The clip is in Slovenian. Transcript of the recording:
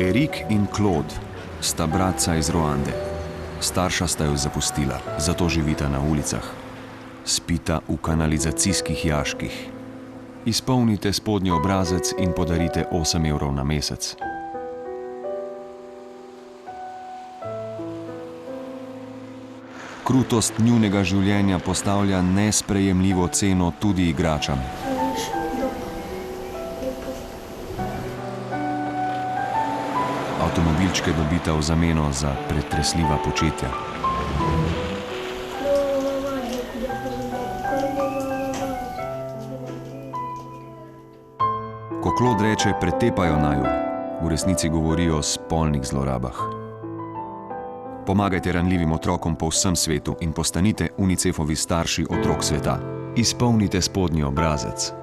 Erik in Claude sta bratca iz Ruande. Starša sta jo zapustila, zato živita na ulicah. Spita v kanalizacijskih jaških. Izpolnite spodnji obrazec in podarite 8 evrov na mesec. Krutost njunega življenja postavlja nesprejemljivo ceno tudi igračam. Avtomobilčke dobita v zameno za pretresljiva početja. Ko Claude reče pretepajo naju, v resnici govorijo o spolnih zlorabah. Pomagajte ranljivim otrokom po vsem svetu in postanite UNICEF-ovi starši otrok sveta. Izpolnite spodnji obrazec.